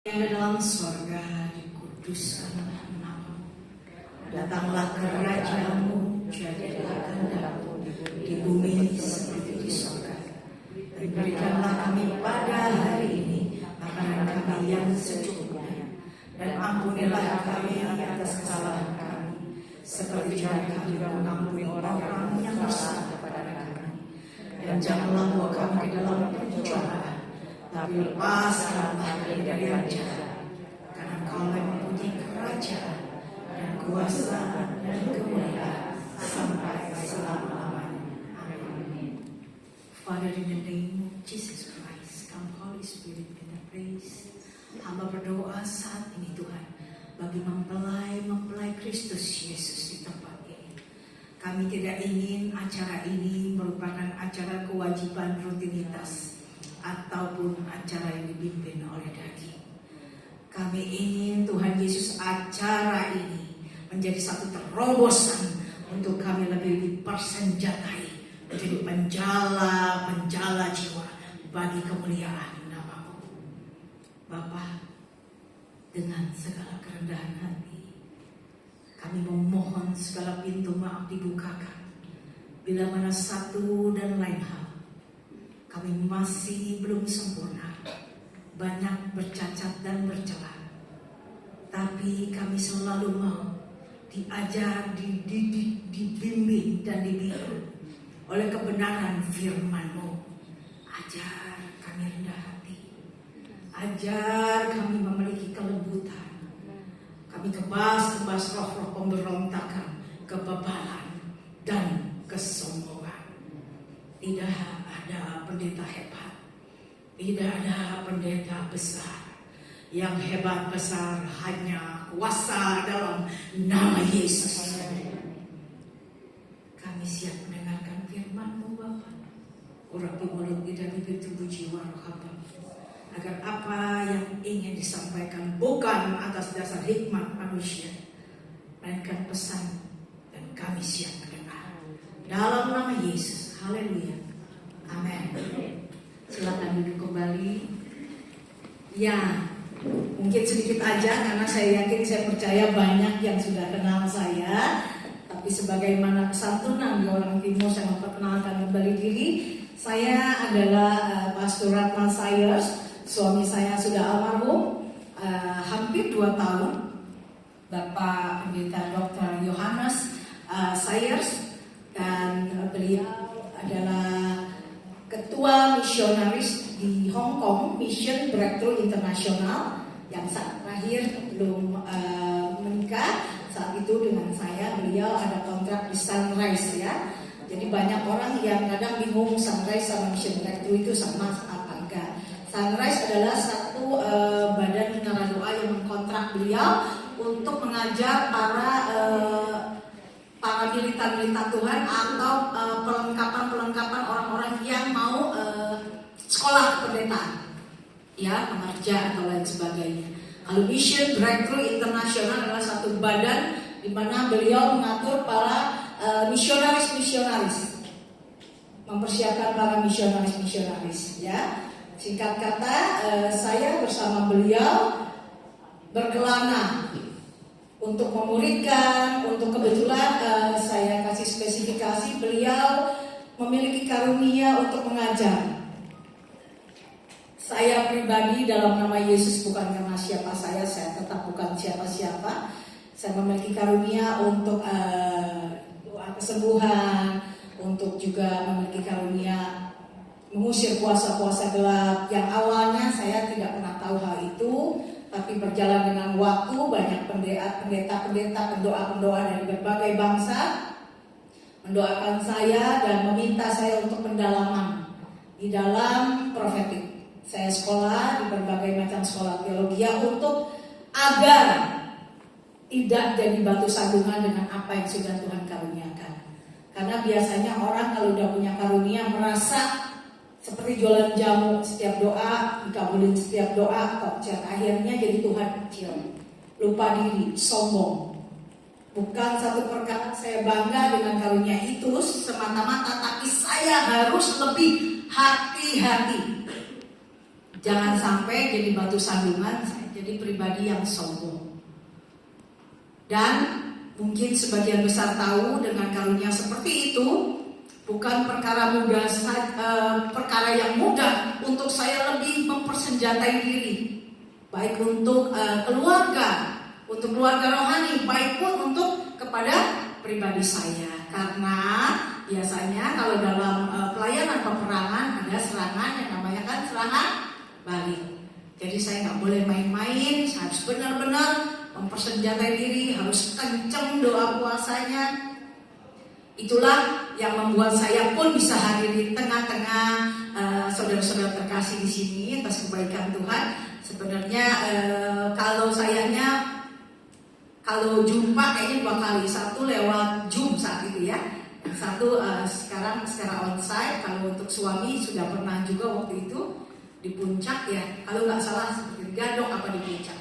Yang di dalam surga, dikuduskanlah nama-Mu. Datanglah kerajaan-Mu, jadilah kehendak-Mu di bumi seperti di surga. Dan berikanlah kami pada hari ini makanan kami yang secukupnya, dan ampunilah kami atas kesalahan kami, seperti juga kami mengampuni orang yang bersalah kepada kami. Dan janganlah bawa kami ke dalam pencobaan, tapi lepaskanlah kami dari yang jahat, karena Engkau mempunyai kerajaan dan kuasa dan kemuliaan sampai selama-lamanya. Amin. Father, in the name of Jesus Christ, come Holy Spirit in the place. Hamba berdoa saat ini Tuhan, bagi mempelai Kristus Yesus di tempat ini. Kami tidak ingin acara ini merupakan acara kewajiban rutinitas ataupun acara yang dipimpin oleh daging. Kami ingin Tuhan Yesus acara ini menjadi satu terobosan untuk kami lebih dipersenjatai menjadi penjala jiwa bagi kemuliaan nama-Mu. Bapa, dengan segala kerendahan hati, kami memohon segala pintu maaf dibukakan. Bila mana satu dan lain hal kami masih belum sempurna, banyak bercacat dan bercela, tapi kami selalu mau diajar, dididik, dibimbing dan dibimbing oleh kebenaran firman-Mu. Ajar kami rendah hati, ajar kami memiliki kelembutan, kami kebas roh-roh pemberontakan, kebebalan dan kesombongan. Tidak ada pendeta hebat, tidak ada pendeta besar. Yang hebat besar hanya kuasa dalam nama Yesus. Kami siap mendengarkan firman-Mu Bapa. Urapi mulut dan bibir tubuh jiwa roh hamba, agar apa yang ingin disampaikan bukan atas dasar hikmat manusia, melainkan pesan, dan kami siap mendengar. Dalam nama Yesus. Haleluya. Amin. Silakan duduk kembali. Ya, mungkin sedikit aja karena saya percaya banyak yang sudah kenal saya. Tapi sebagaimana kesantunan di orang timur, saya memperkenalkan kembali diri. Saya adalah Pastor Ratna Sayers. Suami saya sudah almarhum hampir 2 tahun. Bapak Pendeta Dr. Yohanes Sayers, dan beliau adalah ketua misionaris di Hong Kong, Mission Breakthrough International, yang saat terakhir belum menikah. Saat itu dengan saya, beliau ada kontrak di Sunrise ya. Jadi banyak orang yang kadang bingung Sunrise sama Mission Breakthrough itu sama apa enggak. Sunrise adalah satu badan menara doa yang mengkontrak beliau untuk mengajar para militan Tuhan atau perlengkapan orang-orang yang mau sekolah kependetaan, ya, pengerja atau lain sebagainya. Kalau Mission Breakthrough International adalah satu badan di mana beliau mengatur para misionaris, mempersiapkan para misionaris, ya. Singkat kata, saya bersama beliau berkelana untuk memuridkan. Untuk kebetulan saya kasih spesifikasi, beliau memiliki karunia untuk mengajar. Saya pribadi dalam nama Yesus, bukan karena siapa saya tetap bukan siapa-siapa. Saya memiliki karunia untuk doa kesembuhan, untuk juga memiliki karunia mengusir kuasa-kuasa gelap. Yang awalnya saya tidak pernah tahu hal itu, tapi berjalan dengan waktu, banyak pendeta-pendeta, pendoa-pendoa dari berbagai bangsa mendoakan saya dan meminta saya untuk pendalaman di dalam profetik. Saya sekolah di berbagai macam sekolah teologi untuk agar tidak jadi batu sandungan dengan apa yang sudah Tuhan karuniakan. Karena biasanya orang kalau udah punya karunia merasa seperti jualan jamu, setiap doa dikabulin, setiap doa kok akhirnya jadi Tuhan kecil, lupa diri, sombong. Bukan satu perkara saya bangga dengan karunia itu semata-mata, tapi saya harus lebih hati-hati. Jangan sampai jadi batu sandungan. jadi pribadi yang sombong. Dan mungkin sebagian besar tahu dengan karunia seperti itu bukan perkara mudah, perkara yang mudah untuk saya lebih mempersenjatai diri, baik untuk keluarga, untuk keluarga rohani, baik pun untuk kepada pribadi saya. Karena biasanya kalau dalam pelayanan peperangan ada serangan yang namanya kan serangan balik. Jadi saya nggak boleh main-main, saya harus benar-benar mempersenjatai diri, harus kenceng doa puasanya. Itulah yang membuat saya pun bisa hadir di tengah-tengah saudara-saudara terkasih di sini atas kebaikan Tuhan. Sebenarnya kalau jumpa kayaknya 2 kali, satu lewat Zoom saat itu ya, yang satu sekarang secara onsite. Kalau untuk suami sudah pernah juga waktu itu di puncak ya, kalau nggak salah di Gadok apa di puncak.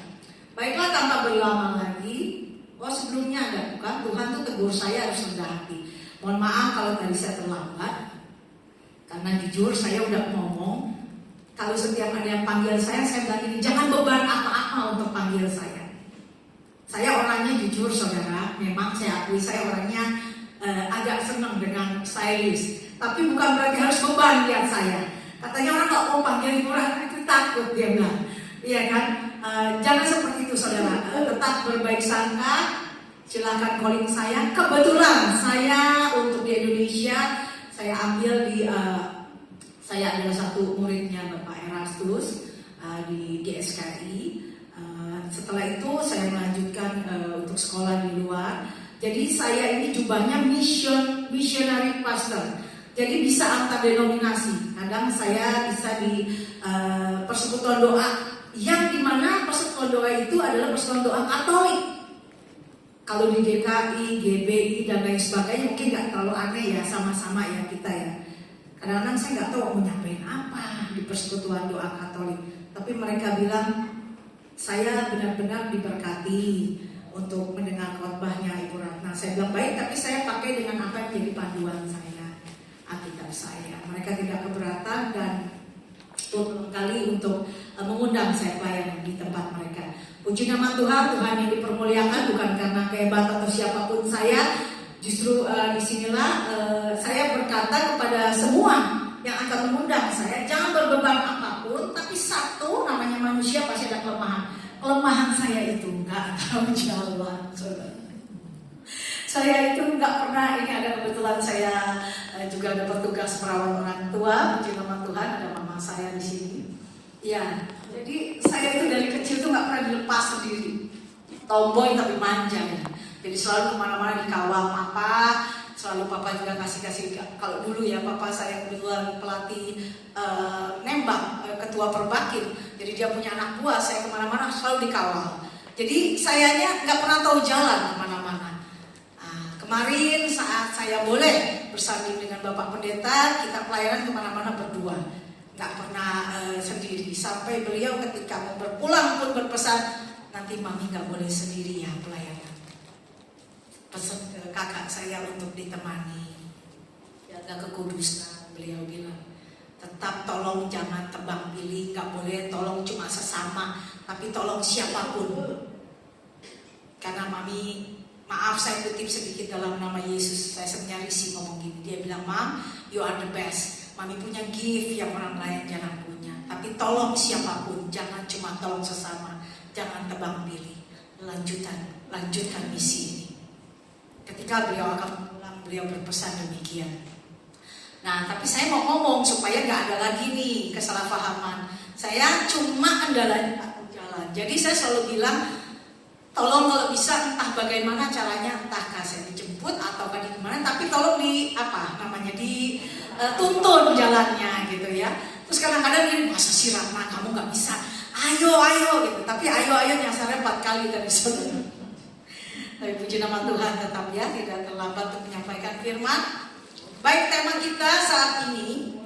Baiklah, tanpa berlama lagi, sebelumnya ada bukan, Tuhan tuh tegur saya harus rendah hati. Mohon maaf kalau tadi saya terlambat, karena jujur saya udah ngomong, kalau setiap ada yang panggil saya bilang ini, jangan beban apa-apa untuk panggil saya. Saya orangnya jujur saudara, memang saya akui saya orangnya agak senang dengan stylist, tapi bukan berarti harus beban lihat saya. Katanya orang nggak mau panggil orang itu takut, dia bilang, iya kan? Jangan seperti itu saudara, tetap berbaik sangka. Silakan calling saya. Kebetulan saya untuk di Indonesia saya ambil di saya adalah satu muridnya Bapak Erastus di GSKI. Setelah itu saya melanjutkan untuk sekolah di luar. Jadi saya ini jubahnya missionary pastor. Jadi bisa antar denominasi. Kadang saya bisa di persekutuan doa, yang dimana persekutuan doa itu adalah persekutuan doa Katolik. Kalau di GKI, GBI dan lain sebagainya mungkin nggak terlalu aneh ya, sama-sama ya kita ya. Kadang-kadang saya nggak tahu mau nyampein apa di persekutuan doa Katolik, tapi mereka bilang saya benar-benar diberkati untuk mendengar khotbahnya Ibu Ratna. Saya bilang baik, tapi saya pakai dengan apa yang menjadi panduan saya, Alkitab saya. Mereka tidak keberatan dan betul kali untuk mengundang saya pelayanan di tempat mereka. Puji nama Tuhan, Tuhan yang dipermuliakan bukan karena kehebatan atau siapapun saya. Justru disinilah saya berkata kepada semua yang akan mengundang saya, jangan berbeban apapun, tapi satu, namanya manusia pasti ada kelemahan. Kelemahan saya itu enggak tahu jalan, saudara. Saya itu nggak pernah, ini ada kebetulan saya juga dapat tugas merawat orang tua. Puji nama Tuhan, ada mama saya di sini. Ya, jadi saya itu dari kecil tuh nggak pernah dilepas sendiri. Tomboy tapi manja ya. Jadi selalu kemana-mana dikawal papa. Selalu papa juga kasih. Kalau dulu ya papa saya kebetulan pelatih nembak, ketua Perbakin. Jadi dia punya anak buah, saya kemana-mana selalu dikawal. Jadi sayanya nggak pernah tahu jalan kemana-mana. Kemarin saat saya boleh bersanding dengan Bapak Pendeta, kita pelayanan kemana-mana berdua, nggak pernah sendiri. Sampai beliau ketika mau berpulang pun berpesan, nanti mami nggak boleh sendiri ya pelayanan. Pesan ke kakak saya untuk ditemani, jaga kekudusan. Beliau bilang, tetap tolong jangan tebang pilih, nggak boleh tolong cuma sesama, tapi tolong siapapun. Karena mami, maaf saya kutip sedikit dalam nama Yesus, saya sebenarnya risih ngomong gini. Dia bilang, Mam, you are the best. Mami punya gift yang orang lain jangan punya. Tapi tolong siapapun, jangan cuma tolong sesama, jangan tebang pilih. Lanjutkan misi ini. Ketika beliau akan pulang, beliau berpesan demikian. Nah, tapi saya mau ngomong supaya nggak ada lagi nih kesalahpahaman. Saya cuma andalanya jalan. Jadi saya selalu bilang, tolong kalau bisa entah bagaimana caranya, entah saya dijemput atau di gimana, tapi tolong dituntun jalannya gitu ya. Terus kadang-kadang ini, masa sih Ratna kamu nggak bisa? Ayo gitu. Tapi ayo nyasarnya 4 kali tadi saudara. Tapi puji nama Tuhan tetap ya, tidak terlambat untuk menyampaikan firman. Baik, tema kita saat ini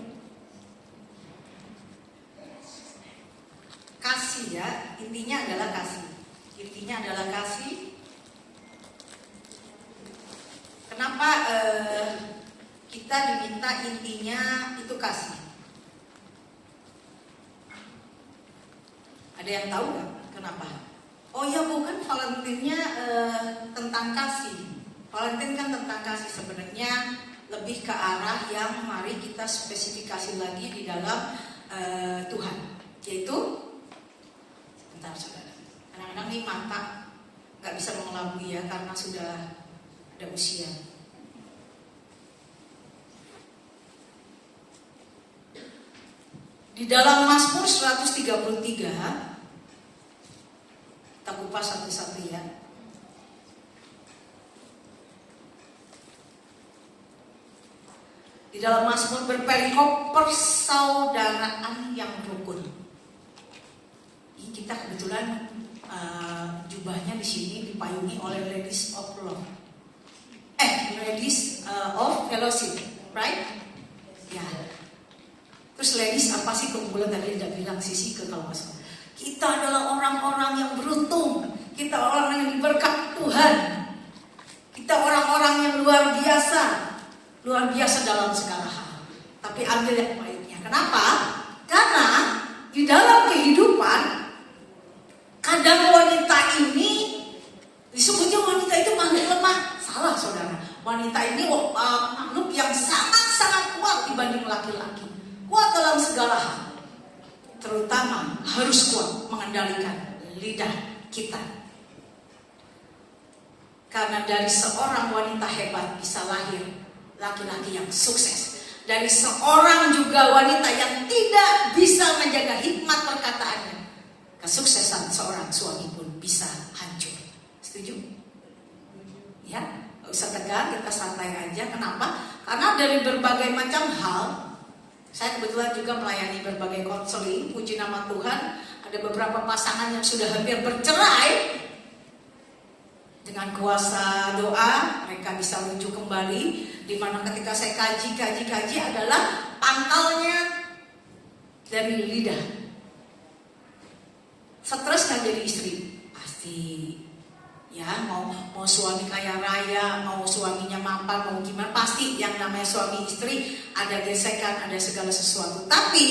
kasih ya, intinya adalah kasih. Intinya adalah kasih. Kenapa kita diminta intinya itu kasih? Ada yang tahu nggak Kenapa? Oh ya, bukan, Valentinnya tentang kasih. Valentin kan tentang kasih, sebenarnya lebih ke arah yang mari kita spesifikasi lagi di dalam Tuhan, yaitu, sebentar saudara, kadang-kadang nih mata nggak bisa mengelabui ya karena sudah ada usia. Di dalam Mazmur 133, kita kupas satu-satu ya. Di dalam Mazmur berperikop persaudaraan yang rukun. Ini kita kebetulan jubahnya di sini dipayungi oleh Ladies of Love, Ladies of Fellowship, right? Ya. Terus ladies apa sih, kumpulan tadi tidak bilang sisi ke kalau masuk. Kita adalah orang-orang yang beruntung. Kita orang yang diberkati Tuhan. Kita orang-orang yang luar biasa dalam segala hal. Tapi ambil yang baiknya. Kenapa? Karena di dalam kehidupan kadang wanita ini disebutnya wanita itu makhluk lemah. Salah saudara. Wanita ini makhluk yang sangat-sangat kuat dibanding laki-laki. Kuat dalam segala hal. Terutama harus kuat mengendalikan lidah kita. Karena dari seorang wanita hebat bisa lahir laki-laki yang sukses. Dari seorang juga wanita yang tidak bisa menjaga hikmat perkataannya, kesuksesan seorang suami pun bisa hancur. Setuju? Ya, gak usah tegang, kita santai aja. Kenapa? Karena dari berbagai macam hal, saya kebetulan juga melayani berbagai konseling. Puji nama Tuhan, ada beberapa pasangan yang sudah hampir bercerai. Dengan kuasa doa mereka bisa rujuk kembali. Dimana ketika saya kaji adalah pangkalnya dari lidah. Stres kan jadi istri? Pasti. Ya, mau suami kaya raya, mau suaminya mapan, mau gimana, pasti yang namanya suami istri ada gesekan, ada segala sesuatu. Tapi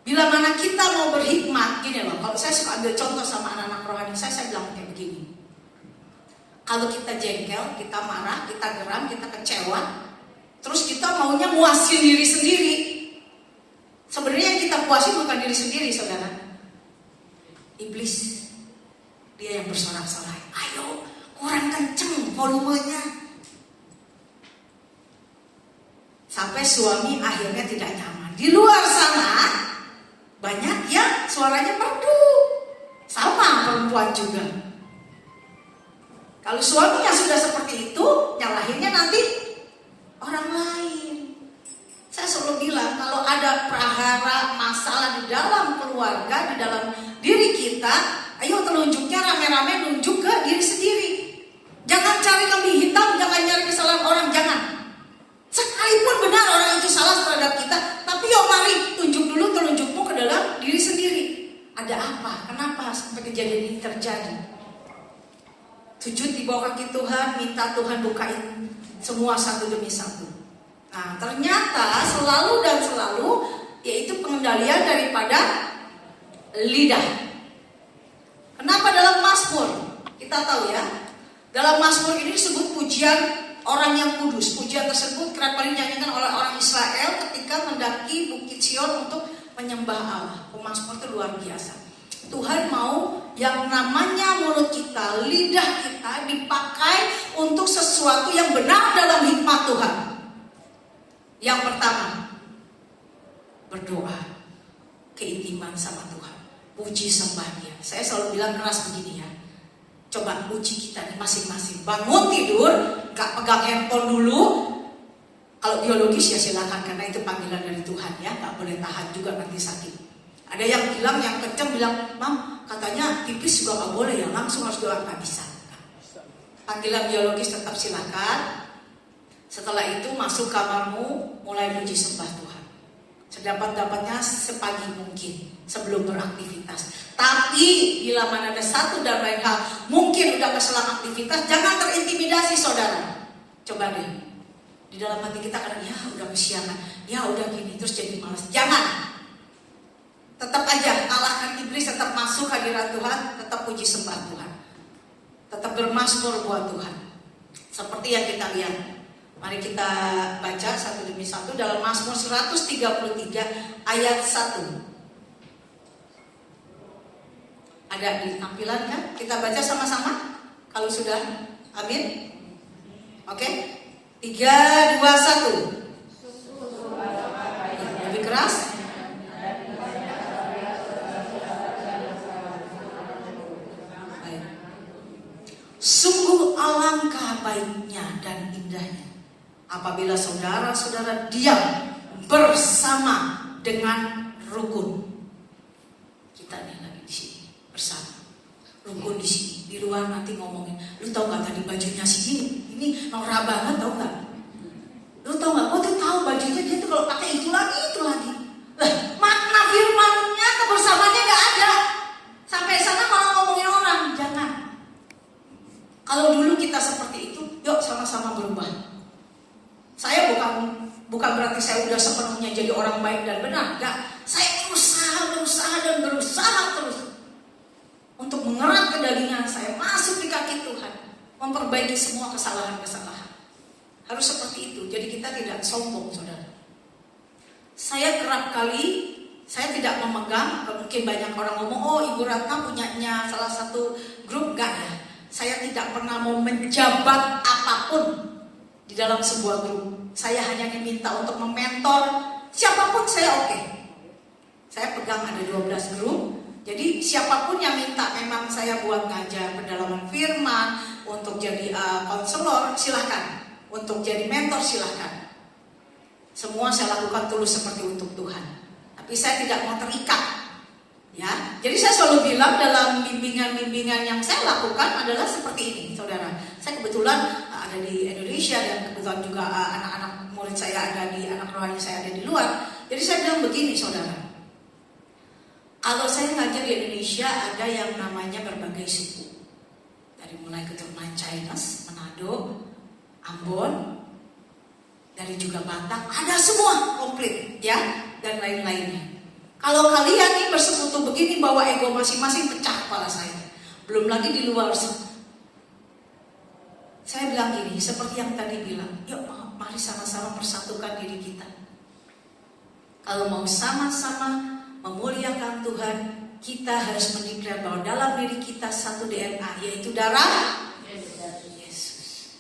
bila mana kita mau berhikmat, gini loh, kalau saya suka ambil contoh sama anak-anak rohani saya bilang kayak begini. Kalau kita jengkel, kita marah, kita geram, kita kecewa, terus kita maunya muasin diri sendiri. Sebenarnya yang kita puasin bukan diri sendiri, saudara. Iblis. Dia yang bersorak-sorai, ayo kurang kenceng volumenya. Sampai suami akhirnya tidak nyaman. Di luar sana banyak yang suaranya merdu. Sama perempuan juga. Kalau suaminya sudah seperti itu, nyalahinnya nanti orang lain. Saya selalu bilang kalau ada prahara masalah di dalam keluarga, di dalam diri kita, ayo telunjuknya rame-rame nunjuk ke diri sendiri. Jangan cari kambing hitam, jangan cari kesalahan orang, jangan. Sekalipun benar orang itu salah terhadap kita, tapi yuk mari tunjuk dulu telunjukmu ke dalam diri sendiri. Ada apa? Kenapa sampai kejadian ini terjadi? Sujud di bawah kaki Tuhan, minta Tuhan bukain semua satu demi satu. Nah, ternyata selalu yaitu pengendalian daripada lidah. Kenapa dalam Mazmur? Kita tahu ya, dalam Mazmur ini disebut pujian orang yang kudus. Pujian tersebut kerap kali dinyanyikan oleh orang Israel ketika mendaki Bukit Sion untuk menyembah Allah. Mazmur itu luar biasa. Tuhan mau yang namanya mulut kita, lidah kita dipakai untuk sesuatu yang benar dalam hikmat Tuhan. Yang pertama, berdoa, keintiman sama Tuhan, puji sembah Dia. Saya selalu bilang keras begini ya, coba puji kita masing-masing. Bangun tidur, gak pegang handphone dulu. Kalau biologis ya silakan, karena itu panggilan dari Tuhan ya, gak boleh tahan juga nanti sakit. Ada yang bilang, yang kenceng bilang, Mam, katanya pipis juga gak boleh ya, langsung harus doa, gak bisa. Panggilan biologis tetap silakan. Setelah itu masuk kamarmu, mulai puji sembah Tuhan. Sedapat-dapatnya sepagi mungkin sebelum beraktivitas. Tapi bila mana ada satu dan lain hal, mungkin udah keselang aktivitas, jangan terintimidasi saudara. Coba deh, di dalam hati kita kadang ya udah kesiangan, ya udah gini, terus jadi malas. Jangan. Tetap aja kalahkan iblis, tetap masuk hadirat Tuhan, tetap puji sembah Tuhan, tetap bermazmur buat Tuhan. Seperti yang kita lihat. Mari kita baca satu demi satu dalam Mazmur 133 ayat 1. Ada di tampilan kan? Kita baca sama-sama. Kalau sudah, amin. Oke, 3, 2, 1. Lebih keras. Baik. Sungguh alangkah baiknya dan indahnya apabila saudara-saudara diam bersama dengan rukun. Kita nih lagi di sini bersama, rukun di sini. Di luar nanti ngomongin, lu tau gak tadi bajunya si ini norak banget, tau gak? Lu tau gak? Oh tuh tahu bajunya dia tuh kalau pakai itu lagi. Lah, makna firmannya kebersamaannya gak ada. Sampai sana malah ngomongin orang. Jangan. Kalau dulu kita seperti itu, yuk sama-sama berubah. Saya bukan berarti saya udah sepenuhnya jadi orang baik dan benar. Enggak. Saya berusaha terus untuk mengerat kedagingan saya masuk di kaki Tuhan, memperbaiki semua kesalahan-kesalahan. Harus seperti itu. Jadi kita tidak sombong, saudara. Saya kerap kali saya tidak memegang. Mungkin banyak orang ngomong, oh Ibu Ratna punyanya salah satu grup. Enggak ya. Saya tidak pernah mau menjabat apapun di dalam sebuah grup. Saya hanya diminta untuk mementor siapapun, saya oke. Saya pegang ada 12 grup. Jadi siapapun yang minta memang saya buat ngajar pendalaman firman, untuk jadi konselor, silahkan. Untuk jadi mentor, silahkan. Semua saya lakukan tulus seperti untuk Tuhan. Tapi saya tidak mau terikat. Ya, jadi saya selalu bilang dalam bimbingan-bimbingan yang saya lakukan adalah seperti ini, saudara. Saya kebetulan ada di Indonesia dan kebetulan juga anak-anak murid saya ada di, anak rohani saya ada di luar. Jadi saya bilang begini, saudara. Kalau saya ngajar di Indonesia ada yang namanya berbagai suku. Dari mulai keturunan Chinese, Manado, Ambon, dari juga Batak, ada semua komplit, ya, dan lain-lainnya. Kalau kalian nih bersekutu begini bawa ego masing-masing, pecah kepala saya. Belum lagi di luar. Saya bilang gini, seperti yang tadi bilang, yuk mari sama-sama persatukan diri kita. Kalau mau sama-sama memuliakan Tuhan, kita harus mendeklar bahwa dalam diri kita satu DNA, yaitu darah Yesus.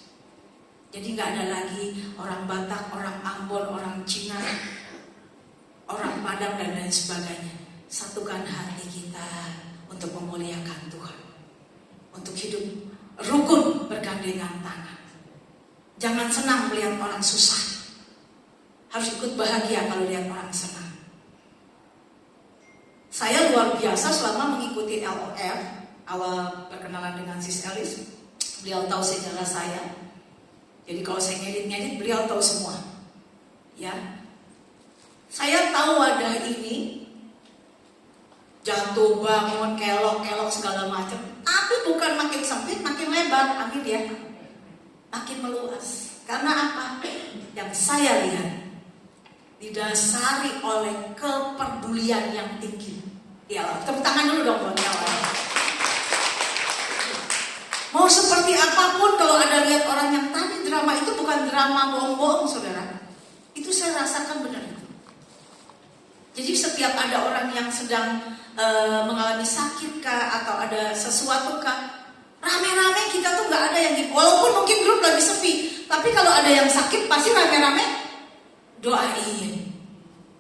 Jadi gak ada lagi orang Batak, orang Ambon, orang Cina, orang Padang dan lain sebagainya. Satukan hati kita untuk memuliakan Tuhan, untuk hidup rukun bergandengan tangan. Jangan senang melihat orang susah, harus ikut bahagia kalau lihat orang senang. Saya luar biasa selama mengikuti LOF, awal perkenalan dengan Sis Elis. Beliau tahu sejarah saya. Jadi kalau saya ngedit-ngedit, beliau tahu semua. Ya, saya tahu wadah ini jatuh bangun, kelok-kelok segala macam. Tapi bukan makin sempit, makin lebar, amin ya. Makin meluas. Karena apa? Yang saya lihat didasari oleh kepedulian yang tinggi. Ya, tepuk tangan dulu dong buat kawan. Mau seperti apapun, kalau ada lihat orang yang tadi drama itu bukan drama bohong-bohong, saudara. Itu saya rasakan benar. Jadi setiap ada orang yang sedang mengalami sakit kah, atau ada sesuatu kah, rame-rame kita tuh nggak ada yang walaupun mungkin grup lagi sepi, tapi kalau ada yang sakit pasti rame-rame doain.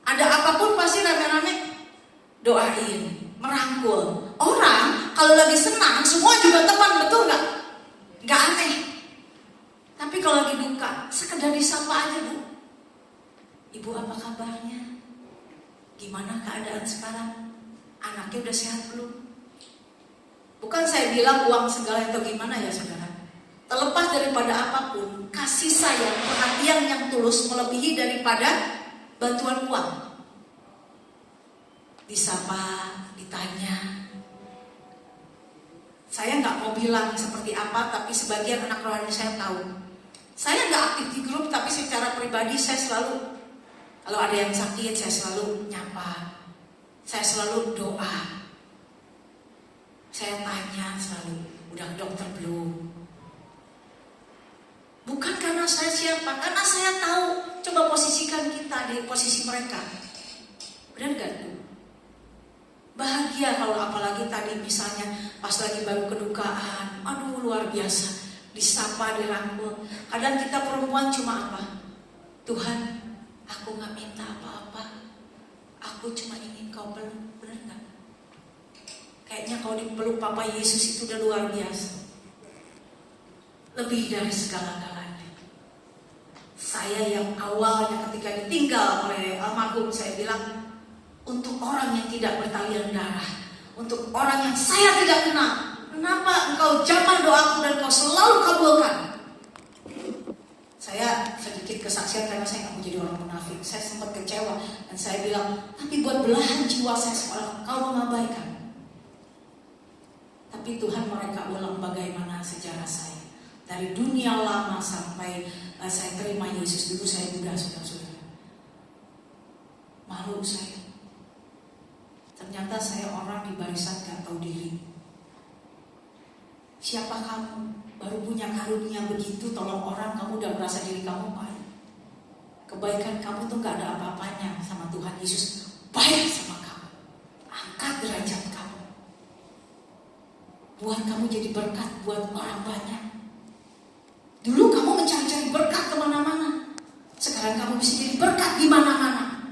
Ada apapun pasti rame-rame doain, merangkul. Orang kalau lagi senang semua juga teman, betul nggak? Nggak aneh. Tapi kalau lagi duka, sekedar disapa aja, Bu. Ibu apa kabarnya? Gimana keadaan sekarang? Anaknya udah sehat belum? Bukan saya bilang uang segala atau gimana ya, saudara. Terlepas daripada apapun, kasih sayang, perhatian yang tulus melebihi daripada bantuan uang. Disapa, ditanya. Saya nggak mau bilang seperti apa, tapi sebagian anak rohani saya tahu. Saya nggak aktif di grup, tapi secara pribadi saya selalu, kalau ada yang sakit, saya selalu nyapa. Saya selalu doa. Saya tanya selalu, udah ke dokter belum? Bukan karena saya siapa, karena saya tahu. Coba posisikan kita di posisi mereka. Benar gak tuh? Bahagia kalau apalagi tadi misalnya pas lagi baru kedukaan, aduh luar biasa, disapa, dirangkul. Kadang kita perempuan cuma apa? Tuhan, aku gak minta apa-apa, aku cuma ingin kau peluk. Benar gak? Kayaknya kalau dipeluk Papa Yesus itu udah luar biasa, lebih dari segala-galanya. Saya yang awalnya ketika ditinggal oleh almarhum, saya bilang, untuk orang yang tidak bertalian darah, untuk orang yang saya tidak kenal, kenapa engkau jamah doaku dan kau selalu kabulkan? Saya sedikit kesaksian karena saya nggak mau jadi orang munafik. Saya sempat kecewa dan saya bilang, tapi buat belahan jiwa saya seolah kau mengabaikan. Tapi Tuhan mereka ulang bagaimana sejarah saya. Dari dunia lama sampai saya terima Yesus, dulu saya muda, saudara-saudara. Malu saya. Ternyata saya orang di barisan gak tahu diri. Siapa kamu? Baru punya karunia begitu, tolong orang, kamu udah merasa diri kamu baik. Kebaikan kamu tuh gak ada apa-apanya sama Tuhan Yesus. Baik sama kamu. Angkat derajat kamu. Buat kamu jadi berkat buat orang banyak. Dulu kamu mencari-cari berkat kemana-mana. Sekarang kamu bisa jadi berkat di mana-mana.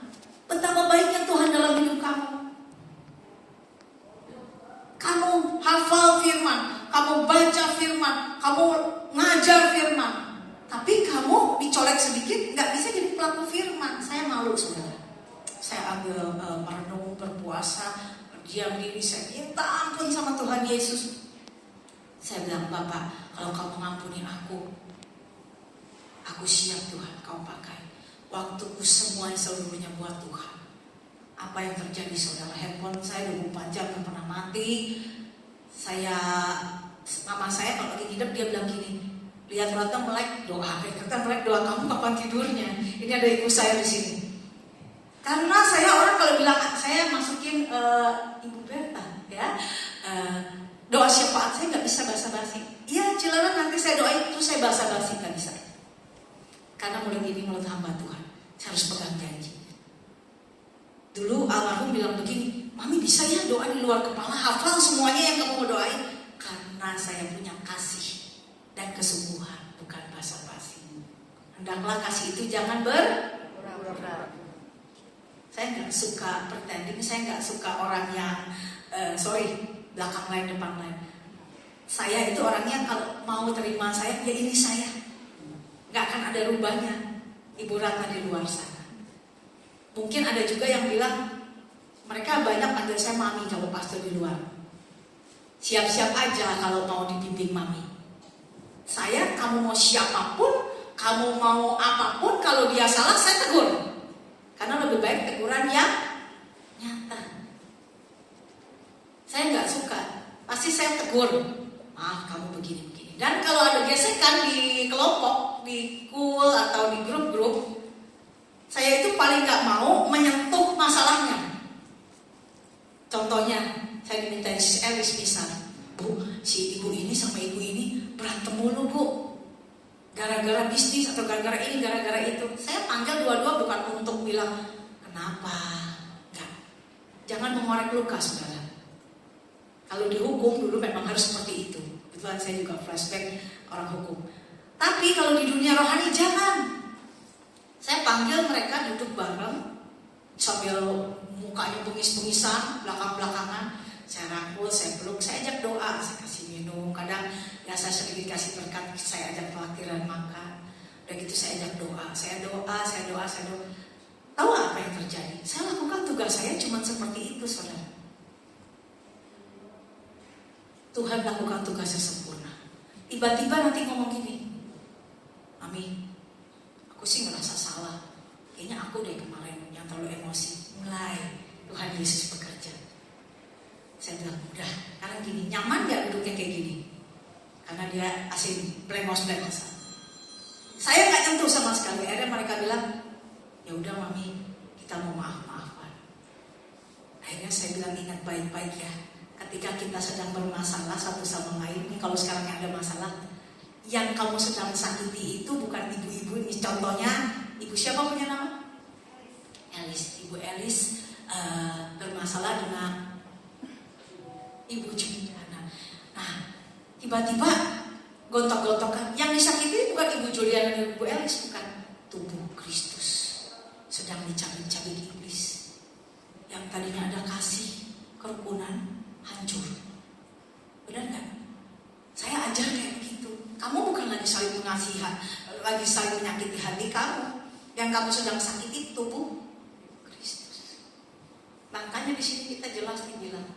Betapa baiknya Tuhan dalam hidup kamu. Kamu hafal firman, kamu baca firman, kamu ngajar firman. Tapi kamu dicolek sedikit, gak bisa jadi pelaku firman. Saya malu, saudara. Saya ambil merenung, berpuasa, diam diri, saya minta ampun sama Tuhan Yesus. Saya bilang, Bapak, kalau kau mengampuni aku siap Tuhan, kau pakai. Waktuku semuanya seluruhnya buat Tuhan. Apa yang terjadi, saudara? Handphone saya 24 jam gak pernah mati. Mama saya kalau lagi hidup dia bilang gini, lihat Ratna melek doa, kamu kapan tidurnya? Ini ada ibu saya di sini. Karena saya orang kalau bilang saya masukin Ibu Berta, ya. Doa syafaat saya nggak bisa basa-basi. Iya, Cilaran nanti saya doain, terus saya basa-basi nggak bisa. Karena mulut ini mulut hamba Tuhan, saya harus pegang janji. Dulu almarhum bilang begini, Mami bisa ya doa di luar kepala, hafal semuanya yang kamu mau doain. Karena saya punya kasih dan kesungguhan, bukan basa-basi. Hendaklah kasih itu jangan berpura-pura. Saya nggak suka pretending, saya nggak suka orang yang belakang lain depan lain. Saya itu orangnya kalau mau terima saya, ya ini saya. Nggak akan ada rubahnya. Ibu Ratna di luar sana. Mungkin ada juga yang bilang, mereka banyak panggil saya Mami kalau pastor di luar. Siap-siap aja kalau mau dibimbing Mami. Saya, kamu mau siapapun, kamu mau apapun, kalau dia salah saya tegur. Karena lebih baik teguran yang nyata. Saya nggak suka, pasti saya tegur. Maaf, kamu begini-begini. Dan kalau ada gesekan di kelompok, di kul atau di grup-grup, saya itu paling gak mau menyentuh masalahnya. Contohnya, saya dimintain si Elis misal, Bu, si ibu ini sama ibu ini berantem mulu, Bu. Gara-gara bisnis atau gara-gara ini, gara-gara itu. Saya panggil dua-dua bukan untuk bilang, kenapa? Enggak. Jangan mengorek luka, saudara. Kalau dihukum dulu memang harus seperti itu. Kebetulan saya juga flashback orang hukum. Tapi kalau di dunia rohani jangan. Saya panggil mereka duduk bareng sambil mukanya bengis-bengisan, belakang-belakangan. Saya rangkul, saya peluk, saya ajak doa, saya kasih minum. Kadang ya saya sedikit kasih berkat, saya ajak pelatihan makan. Udah gitu saya ajak doa, saya doa. Tahu apa yang terjadi? Saya lakukan tugas saya cuma seperti itu, saudara. Tuhan lakukan tugasnya sempurna. Tiba-tiba nanti ngomong gini, Mami, aku sih ngerasa salah. Kayaknya aku deh kemarin yang terlalu emosi. Mulai Tuhan Yesus bekerja. Saya bilang, udah, karena gini, nyaman gak duduknya kayak gini? Karena dia asing, blengos-blengosan. Saya gak nyentuh sama sekali. Akhirnya mereka bilang, ya udah Mami, kita mau maaf-maafan. Nah Akhirnya saya bilang, ingat baik-baik ya, ketika kita sedang bermasalah satu sama lain, ini kalau sekarang ada masalah, yang kamu sedang sakiti itu bukan ibu-ibu ini. Contohnya, ibu siapa punya nama? Elis. Ibu Elis bermasalah dengan ibu Juliana. Nah, tiba-tiba gontok-gontokan. Yang disakiti bukan ibu Juliana dan ibu Elis, bukan, tubuh Kristus sedang dicabik-cabik iblis. Yang tadinya ada kasih, kerukunan, hancur. Benar kan? Saya ajar kayak begitu. Kamu bukan lagi saling mengasihi, lagi saling menyakiti hati kamu. Yang kamu sedang sakiti tubuh Kristus. Makanya di sini kita jelas dibilang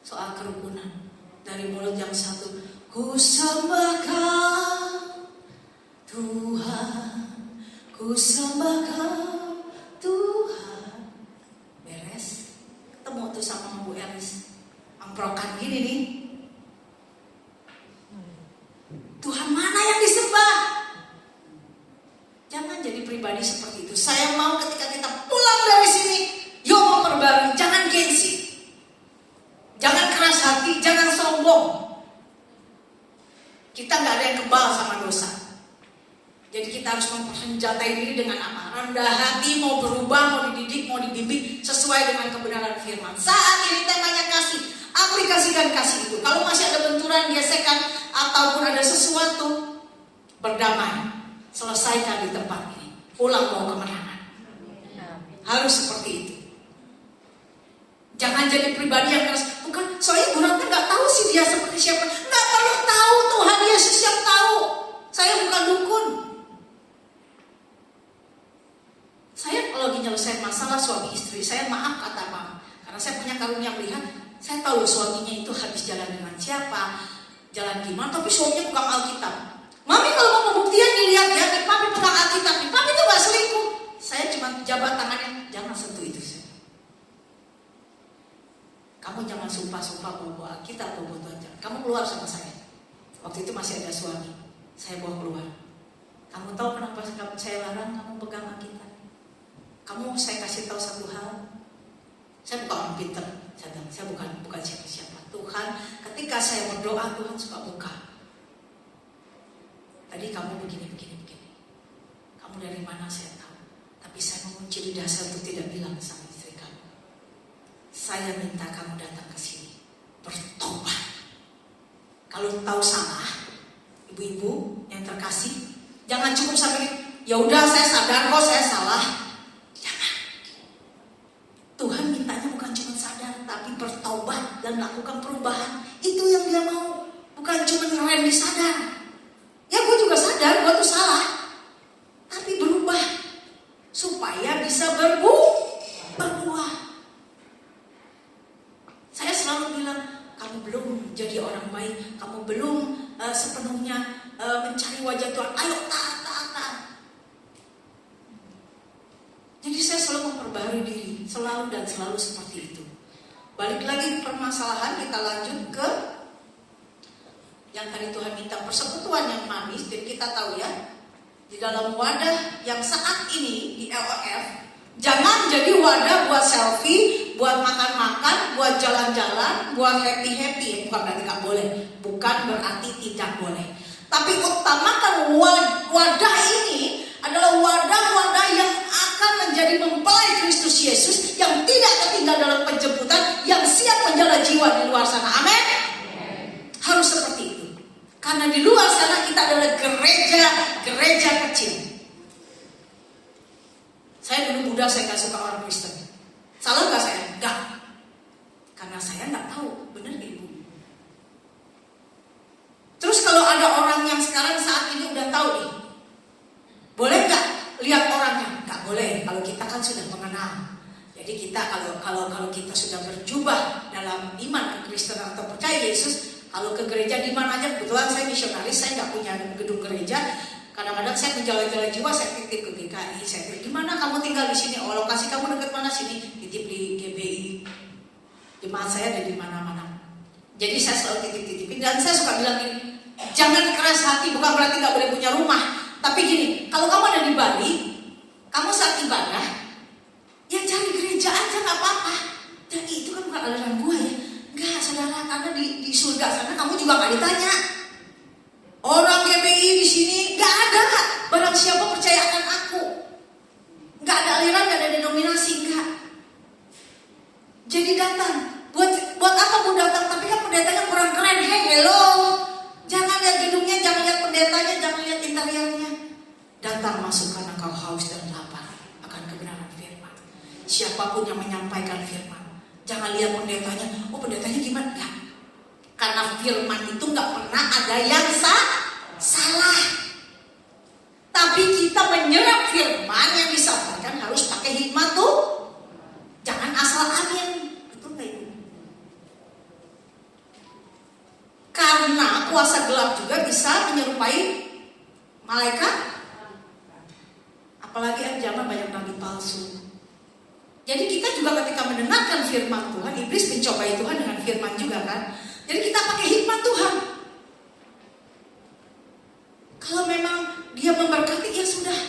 soal kerukunan. Dari mulut yang satu, ku sembah Kau Tuhan, ku sembah Kau Tuhan. Beres. Ketemu tuh sama Bu Elis, amprokan gini nih. Tuhan mana yang disembah? Jangan jadi pribadi seperti itu. Saya mau ketika kita pulang dari sini, yuk memperbarui, jangan gengsi, jangan keras hati, jangan sombong. Kita nggak ada yang kebal sama dosa. Jadi kita harus mempersenjatai diri dengan apa? Rendah hati, mau berubah, mau dididik, mau dibimbing sesuai dengan kebenaran firman. Saat ini temanya kasih. Aplikasikan kasih itu. Kalau masih ada benturan, gesekan, ataupun ada sesuatu, berdamai. Selesaikan di tempat ini. Pulang bawa kemenangan. Harus seperti itu. Jangan jadi pribadi yang keras. Bukan, soalnya Bu Ratna nggak tahu sih dia seperti siapa. Nggak perlu tahu, Tuhan Yesus yang tahu. Saya bukan dukun. Saya kalau lagi nyelesain masalah suami istri, saya maaf kata mama. Karena saya punya karunia melihat. Saya tahu suaminya itu habis jalan dengan siapa, jalan gimana, tapi suaminya bukan Alkitab. Mami kalau mau pembuktian dilihat ya, Papi pegang Alkitab, Papi itu gak selingkuh. Saya cuma jabat tangannya, jangan sentuh itu. Kamu jangan sumpah-sumpah bawa Alkitab, bawa Tuhan. Kamu keluar sama saya. Waktu itu masih ada suami, saya bawa keluar. Kamu tahu kenapa saya larang kamu pegang Alkitab? Kamu saya kasih tahu satu hal. Saya bukan orang pintar, saya bukan siapa-siapa. Tuhan, ketika saya berdoa, Tuhan suka buka. Tadi kamu begini. Kamu dari mana saya tahu. Tapi saya mengunci lidah saya untuk tidak bilang sama istri kamu. Saya minta kamu datang ke sini, bertobat. Kalau tahu salah, ibu-ibu yang terkasih, jangan cukup sampai, ya udah saya sadar kok saya salah. Tuhan mintanya bukan cuma sadar, tapi bertobat dan melakukan perubahan. Itu yang dia mau. Bukan cuma ngerem di sadar. Ya gue juga sadar, gue tuh salah. Tapi berubah. Supaya bisa berbuah. Saya selalu bilang, kamu belum jadi orang baik. Kamu belum sepenuhnya mencari wajah Tuhan. Ayo taat. Jadi saya selalu memperbarui diri. Selalu dan selalu seperti itu. Balik lagi permasalahan, kita lanjut ke yang tadi Tuhan minta, persekutuan yang manis. Dan kita tahu ya, di dalam wadah yang saat ini di LOF, jangan jadi wadah buat selfie, buat makan-makan, buat jalan-jalan, buat happy-happy. Bukan berarti gak boleh, bukan berarti tidak boleh. Tapi utamakan wadah ini adalah wadah-wadah yang akan menjadi mempelai Kristus Yesus yang tidak tertinggal dalam penjemputan, yang siap menjala jiwa di luar sana. Amin. Harus seperti itu. Karena di luar sana kita adalah gereja kecil. Saya dulu muda, saya gak suka orang Kristen. Salah gak saya? Enggak. Karena saya gak tahu, benar gak ibu? Terus kalau ada orang yang sekarang saat ini udah tahu nih, boleh nggak lihat orangnya? Nggak boleh. Kalau kita kan sudah mengenal. Jadi kita kalau kita sudah berjubah dalam iman Kristen atau percaya Yesus, kalau ke gereja di mana aja, kebetulan saya misionaris, saya nggak punya gedung gereja. Kadang-kadang saya menjalan-jalan jiwa, saya titip ke GKI, saya titip, di mana kamu tinggal di sini? Oh, lokasi kamu dekat mana sini? Titip di GBI. Jemaat saya ada di mana-mana. Jadi saya selalu titip-titipin, dan saya suka bilang gini, jangan keras hati, bukan berarti nggak boleh punya rumah. Tapi gini, kalau kamu ada di Bali, kamu saat ibadah, ya cari gereja aja nggak apa-apa. Jadi itu kan bukan aliran gue ya. Enggak saudara, karena di surga sana kamu juga gak ditanya. Orang GBI di sini gak ada. Barang siapa percaya akan aku. Gak ada aliran, gak ada denominasi, enggak. Jadi datang. Buat apa mau datang? Tapi kan pendetanya kurang keren. Hey, hello. Jangan lihat gedungnya, jangan lihat pendetanya, jangan lihat interiornya. Datang masuk karena kau haus dan lapar akan kebenaran firman. Siapapun yang menyampaikan firman, jangan lihat pendetanya. Oh, pendetanya gimana? Ya, karena firman itu gak pernah ada yang salah. Tapi kita menyerap firman yang disampaikan harus pakai hikmat tuh. Jangan asal amin. Betul gak itu? Karena kuasa gelap juga bisa menyerupai malaikat. Apalagi zaman banyak nabi palsu. Jadi kita juga ketika mendengarkan firman Tuhan, iblis mencobai Tuhan dengan firman juga kan. Jadi kita pakai hikmat Tuhan. Kalau memang dia memberkati, ya sudah.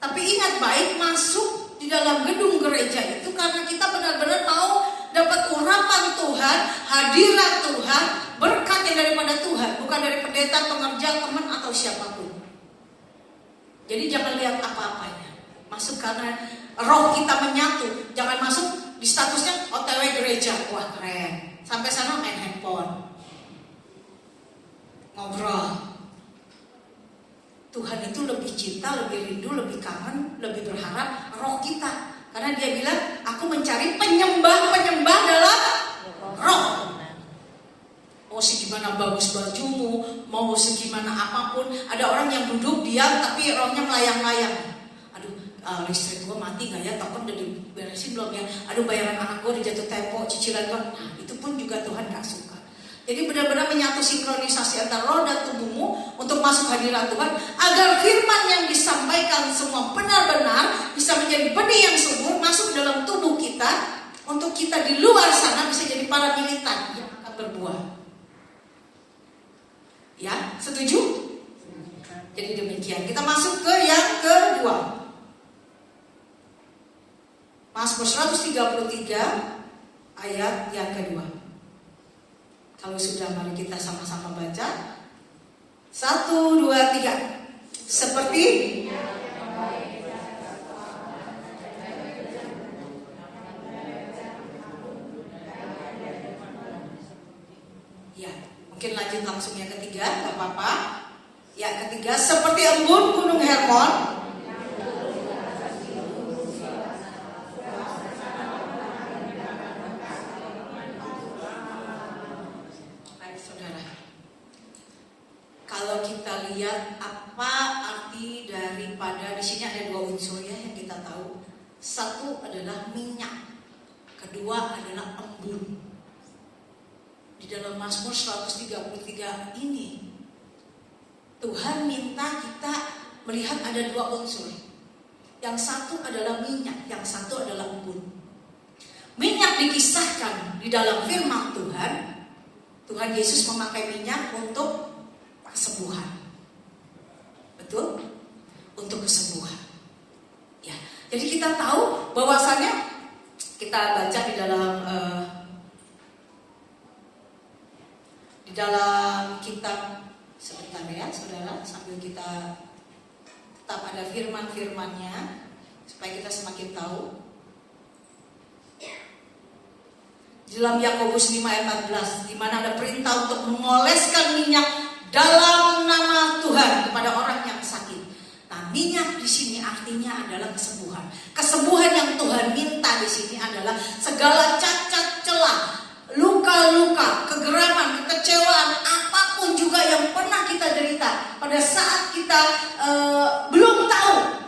Tapi ingat baik, masuk di dalam gedung gereja itu karena kita benar-benar mau dapat urapan Tuhan, hadirat Tuhan, berkat yang daripada Tuhan, bukan dari pendeta, pengerja, teman atau siapapun. Jadi jangan lihat apa-apanya. Masuk karena roh kita menyatu. Jangan masuk di statusnya OTW gereja. Wah keren. Sampai sana main handphone, ngobrol. Tuhan itu lebih cinta, lebih rindu, lebih kangen, lebih berharap roh kita. Karena dia bilang, aku mencari penyembah-penyembah dalam roh. Mau segimana bagus bajumu, mau segimana apapun. Ada orang yang duduk diam tapi rohnya melayang-layang. Aduh, listrik gue mati gak ya? Token udah diberesin belum ya? Aduh, bayaran anak gue dijatuh tempo, cicilan gue. Nah, itu pun juga Tuhan gak suka. Jadi benar-benar menyatu sinkronisasi antara roh dan tubuhmu untuk masuk hadirat Tuhan, agar firman yang disampaikan semua benar-benar bisa menjadi benih yang subur masuk dalam tubuh kita, untuk kita di luar sana bisa jadi para militan yang akan berbuah. Ya, setuju? Jadi demikian. Kita masuk ke yang kedua. Mazmur 133 ayat yang kedua. Kalau sudah, mari kita sama-sama baca. 1, 2, 3. Seperti ya, mungkin lanjut langsung yang ketiga, gak apa-apa. Ya, ketiga, seperti embun gunung Hermon. Kalau kita lihat apa arti daripada, di sini ada dua unsur ya yang kita tahu. Satu adalah minyak, kedua adalah embun. Di dalam Mazmur 133 ini Tuhan minta kita melihat ada dua unsur. Yang satu adalah minyak, yang satu adalah embun. Minyak dikisahkan di dalam firman Tuhan. Tuhan Yesus memakai minyak untuk kesembuhan. Betul? Untuk kesembuhan. Ya. Jadi kita tahu bahwasannya, kita baca di dalam kitab, sebentar ya saudara, sambil kita tetap ada firman-firmannya supaya kita semakin tahu. Di dalam Yakobus 5 ayat 14, di mana ada perintah untuk mengoleskan minyak dalam nama Tuhan kepada orang yang sakit. Nah, minyak di sini artinya adalah kesembuhan. Kesembuhan yang Tuhan minta di sini adalah segala cacat celah, luka-luka, kegeraman, kekecewaan, apapun juga yang pernah kita derita pada saat kita belum tahu.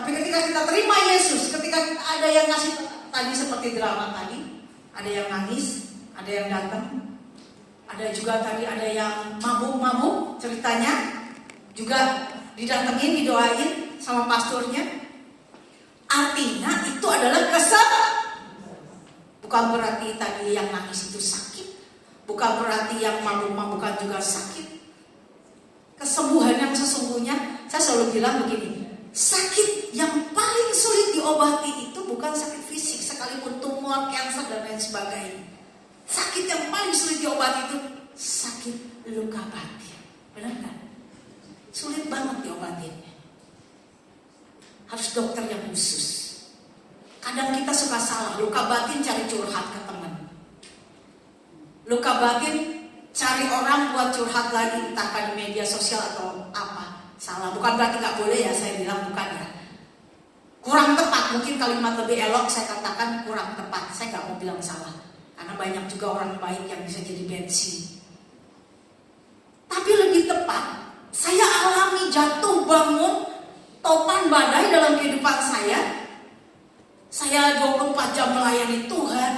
Tapi ketika kita terima Yesus, ketika ada yang ngasih tadi seperti drama tadi, ada yang nangis, ada yang datang. Ada juga tadi ada yang mabuk-mabuk ceritanya, juga didatengin, didoain sama pastornya. Artinya itu adalah kesembuhan. Bukan berarti tadi yang nangis itu sakit, bukan berarti yang mabuk-mabukan juga sakit. Kesembuhan yang sesungguhnya, saya selalu bilang begini, sakit yang paling sulit diobati itu bukan sakit fisik. sekalipun tumor, kanker dan lain sebagainya. Sakit yang paling sulit diobati itu sakit luka batin. Benar kan? Sulit banget diobatinnya. Harus dokter yang khusus. Kadang kita suka salah. Luka batin cari curhat ke teman. Luka batin cari orang buat curhat lagi, entah di media sosial atau apa. Salah. Bukan berarti nggak boleh ya, saya bilang bukan ya. Kurang tepat, mungkin kalimat lebih elok saya katakan kurang tepat. Saya nggak mau bilang salah. Karena banyak juga orang baik yang bisa jadi bensin. Tapi lebih tepat, saya alami jatuh bangun, topan badai dalam kehidupan saya. Saya 24 jam melayani Tuhan.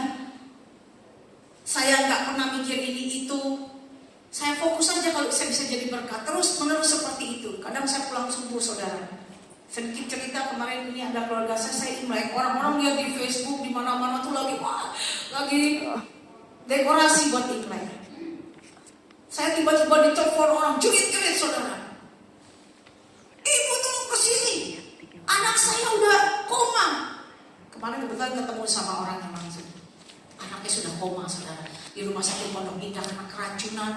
Saya nggak pernah mikir ini itu. Saya fokus aja kalau saya bisa jadi berkat. Terus menerus seperti itu. Kadang saya pulang subuh, saudara. Sedikit cerita, kemarin ini ada keluarga saya Imlek. Orang-orang lihat di Facebook di mana-mana tuh lagi dekorasi buat Imlek. Saya tiba-tiba ditelepon orang jerit-jerit, saudara. Ibu tolong kesini. Anak saya udah koma. Kemarin kebetulan ketemu sama orang yang langsung. Anaknya sudah koma, saudara. Di rumah sakit Pondok Indah karena keracunan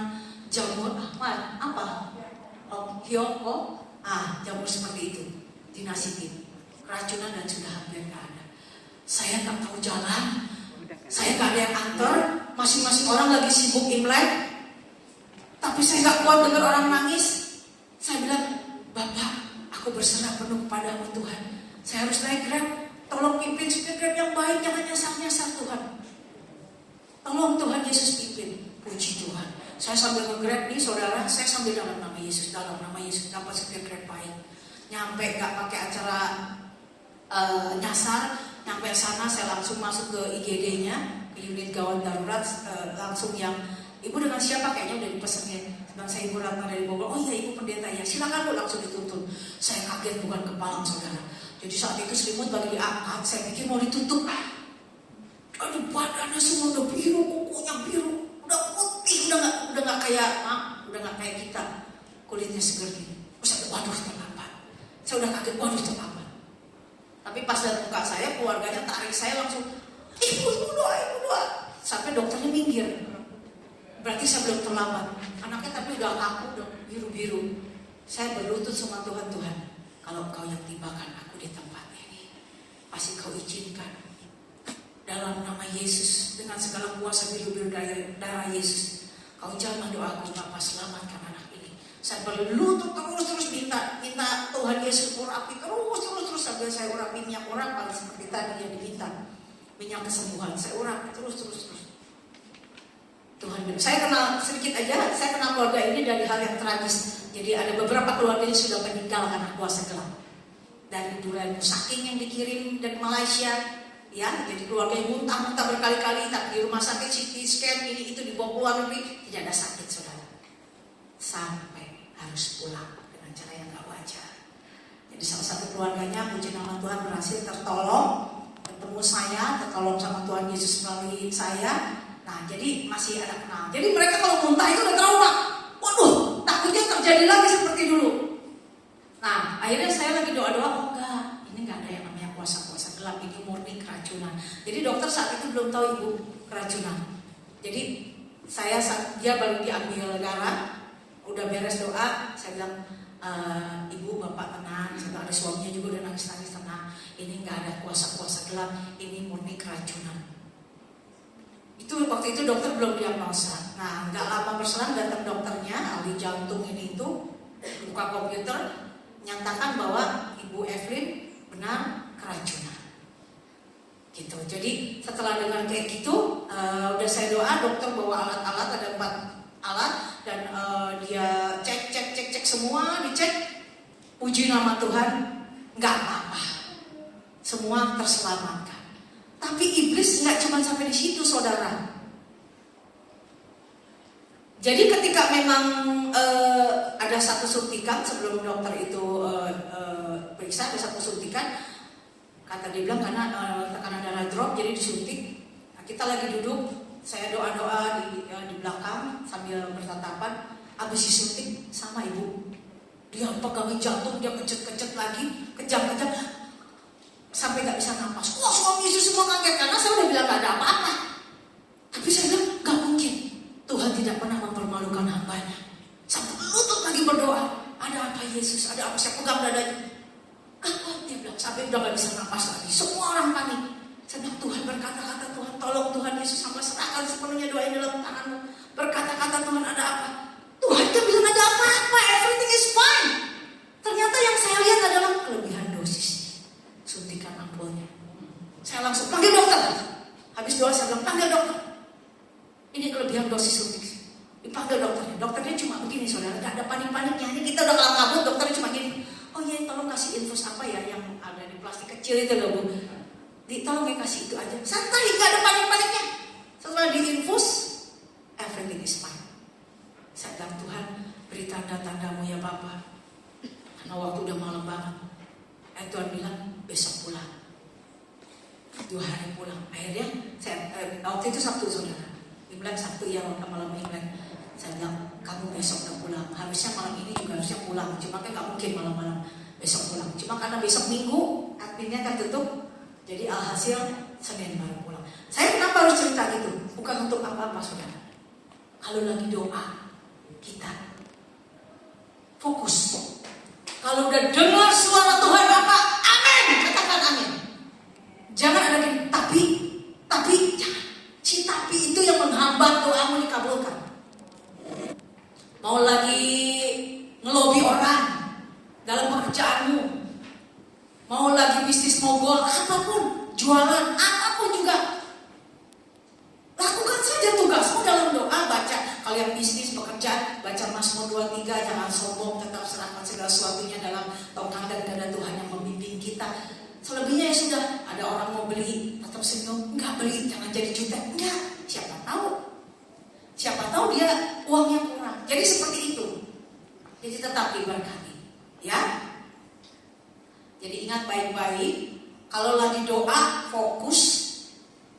jamur apa? Hyoko. Jamur seperti itu. Dinasitin. Keracunan dan sudah hampir nggak ada. Saya nggak tahu jalan. Saya nggak ada yang antar. Masing-masing orang lagi sibuk Imlek. Tapi saya nggak kuat dengar orang nangis. Saya bilang, Bapak, aku berserah penuh kepadamu Tuhan. Saya harus naik Grab. Tolong pimpin supir Grab yang baik, jangan nyasar-nyasar Tuhan. Tolong Tuhan Yesus pimpin. Puji Tuhan. Saya sambil nge-Grab nih, saudara. Saya sambil dalam nama Yesus dapat supir Grab baik. Nyampe nggak pakai acara nyasar. Nyampe sana saya langsung masuk ke IGD-nya, ke unit gawat darurat, langsung yang Ibu dengan siapa? Kayaknya udah dipesenin. Sedang saya Ibu Ratna dari Bogor. Oh iya Ibu pendeta ya. Silakan Bu, langsung dituntun. Saya kaget bukan kepalang, saudara. Jadi saat itu selimut lagi diangkat. Saya pikir mau ditutup. Aduh, badannya semua udah biru, kukunya biru, udah putih, udah nggak kayak kita. Kulitnya seger gini. Waduh terlambat. Saya udah kaget. Waduh terlambat. Tapi pas lihat muka saya, keluarganya tarik saya langsung. Ibu doa. Sampai dokternya minggir. Berarti saya belum terlambat. Anaknya tapi udah kaku, udah biru-biru. Saya berlutut sama Tuhan. Kalau Engkau yang tibakan aku di tempat ini, pasti Kau izinkan. Dalam nama Yesus, dengan segala kuasa biru-biru darah Yesus, Kau jamah doaku, Bapa, selamatkan anak ini. Saya berlutut terus minta Tuhan Yesus urapi terus sambil saya urapi minyak urapan seperti tadi yang diminta. Minyak kesembuhan, saya urapi terus. Tuhan, saya kenal sedikit aja, saya kenal keluarga ini dari hal yang tragis. Jadi ada beberapa keluarga yang sudah meninggal karena kuasa gelap. Dari durian saking yang dikirim dari Malaysia, ya, jadi keluarga yang muntah berkali-kali, tapi di rumah sakit CT scan ini itu dibawa keluar negeri, tidak ada sakit, saudara. Sampai harus pulang dengan cara yang gak wajar. Jadi salah satu keluarganya, puji nama Tuhan, berhasil tertolong, ketemu saya, tertolong sama Tuhan Yesus melalui saya. Nah, jadi masih ada kenal. Jadi mereka kalau muntah itu udah trauma. Waduh, takutnya terjadi lagi seperti dulu. Nah, akhirnya saya lagi doa-doa, enggak, ini enggak ada yang namanya kuasa-kuasa gelap, ini murni keracunan. Jadi dokter saat itu belum tahu Ibu keracunan. Jadi dia baru diambil darah, udah beres doa, saya bilang, Ibu, Bapak tenang, saya ada suaminya juga udah nangis-nangis, tenang. Ini enggak ada kuasa-kuasa gelap, ini murni keracunan. Itu waktu itu dokter belum diagnosa. Nah, nggak lama berselang datang dokternya, ahli jantung ini itu, buka komputer, nyatakan bahwa Ibu Evelyn benar keracunan. Gitu. Jadi setelah dengar kayak gitu, udah saya doa, dokter bawa alat-alat, ada 4 alat, dan dia cek semua, dicek, puji nama Tuhan, nggak apa-apa, semua terselamatkan. Tapi iblis nggak cuma sampai di situ, saudara. Jadi ketika memang ada satu suntikan sebelum dokter itu periksa, ada satu suntikan, kata dia bilang karena tekanan darah drop, jadi disuntik. Nah, kita lagi duduk, saya doa-doa di belakang sambil bertatapan. Habis disuntik sama Ibu, dia pegangin jantung, dia kecet lagi, kejam-kejam. Sampai gak bisa nafas. Wah, suami Yesus semua kaget karena tidak pernah mempermalukan hambanya. Sampai lutut lagi berdoa. Ada apa Yesus? Ada apa? Saya pegang dadanya. Gawat, dia bilang, sampai udah gak bisa napas lagi. Semua orang panik. Saya bilang, Tuhan berkata-kata, Tuhan tolong Tuhan Yesus, sampai serahkan sepenuhnya doa ini dalam tanganmu. Berkata-kata, Tuhan ada apa? Tuhan kan bilang ada apa-apa, everything is fine. Ternyata yang saya lihat adalah kelebihan dosis suntikan ampulnya. Saya langsung panggil dokter. Habis doa saya bilang, panggil dokter. Ini kelebihan dosis suntik. Dipanggil dokternya. Dokternya cuma begini saudara, gak ada panik-paniknya. Ini kita udah kalah kabut, dokternya cuma gini. Oh iya, tolong kasih infus apa ya yang ada di plastik kecil itu loh Bu. Tolong ya kasih itu aja. Santai, gak ada panik-paniknya. Setelah diinfus, everything is fine. Saya bilang, Tuhan beri tanda-tandamu ya Bapak. Karena waktu udah malam banget. Tuhan bilang besok pulang. 2 hari pulang. Akhirnya waktu itu Sabtu saudara. Imlek Sabtu ya, malam Imlek. Saya bilang, kamu besok udah pulang. Harusnya malam ini juga harusnya pulang. Cuma kan gak mungkin malam-malam besok pulang. Cuma karena besok Minggu adminnya kan tutup. Jadi alhasil Senin baru pulang. Saya kenapa harus cerita gitu? Bukan untuk apa-apa saudara. Kalau lagi doa, kita fokus. Kalau udah dengar suara Tuhan apa, amin. Katakan amin. Jangan ada gini, tapi jangan. Tapi itu yang menghambat doamu dikabulkan. Mau lagi ngelobi orang dalam pekerjaanmu, mau lagi bisnis mogul, apapun, jualan, apapun juga, lakukan saja tugasmu dalam doa. Baca, kalau yang bisnis pekerjaan, baca Mazmur 23, jangan sombong, tetap serahkan segala sesuatunya dalam tongkat dan kehendak Tuhan yang membimbing kita. Selebihnya ya sudah, ada orang mau beli, tetap senyum, enggak beli, jangan jadi jutek, enggak, siapa tahu dia uangnya kurang. Jadi seperti itu. Jadi tetap diberkati, ya. Jadi ingat baik-baik, kalau lagi doa fokus.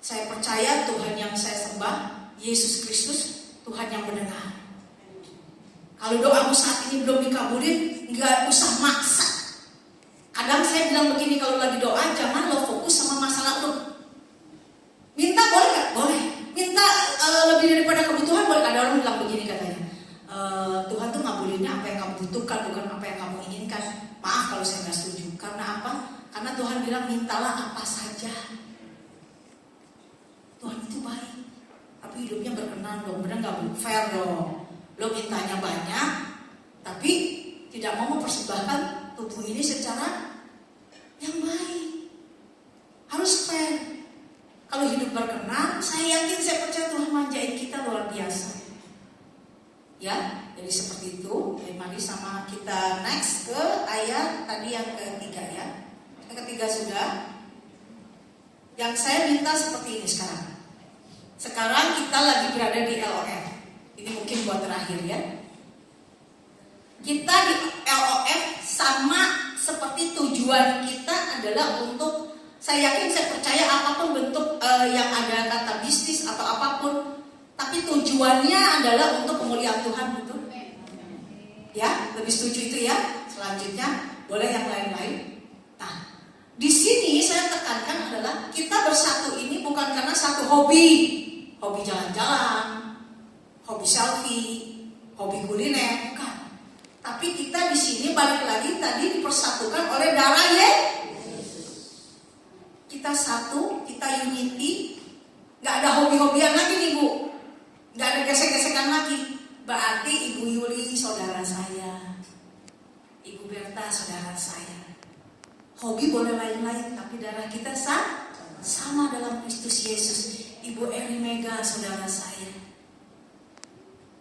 Saya percaya Tuhan yang saya sembah, Yesus Kristus, Tuhan yang mendengar. Kalau doamu saat ini belum dikabulin, nggak usah maksa. Kadang saya bilang begini, kalau lagi doa jangan lo fokus sama masalah lo. Minta boleh nggak? Boleh. Minta lebih daripada kebutuhan boleh. Ada orang bilang begini katanya, Tuhan tuh ngabulinnya apa yang kamu butuhkan, bukan apa yang kamu inginkan. Maaf kalau saya nggak setuju. Karena apa? Karena Tuhan bilang mintalah apa saja. Tuhan itu baik, tapi hidupnya berkenan dong, benar nggak fair dong. Lo mintanya banyak, tapi tidak mau mempersembahkan tubuh ini secara yang baik. Harus fair. Kalau hidup berkenan, saya yakin, saya percaya Tuhan manjain kita luar biasa. Ya, jadi seperti itu. Mari sama kita next ke ayat tadi yang ketiga ya. Yang ketiga sudah. Yang saya minta seperti ini sekarang. Sekarang kita lagi berada di LOF. Ini mungkin buat terakhir ya. Kita di LOF sama seperti tujuan kita adalah untuk, saya yakin, saya percaya apapun bentuk yang ada kata bisnis atau apapun, tapi tujuannya adalah untuk kemuliaan Tuhan, betul? Ya, lebih setuju itu ya. Selanjutnya boleh yang lain-lain. Nah, di sini saya tekankan adalah kita bersatu ini bukan karena satu hobi jalan-jalan, hobi selfie, hobi kuliner, bukan. Tapi kita di sini balik lagi tadi dipersatukan oleh darah Yesus. Kita satu, kita unity, nggak ada hobi-hobian lagi nih Bu, nggak ada gesek-gesekan lagi. Berarti Ibu Yuli saudara saya, Ibu Berta saudara saya. Hobi boleh lain-lain, tapi darah kita sama dalam Kristus Yesus. Ibu Eri Mega saudara saya.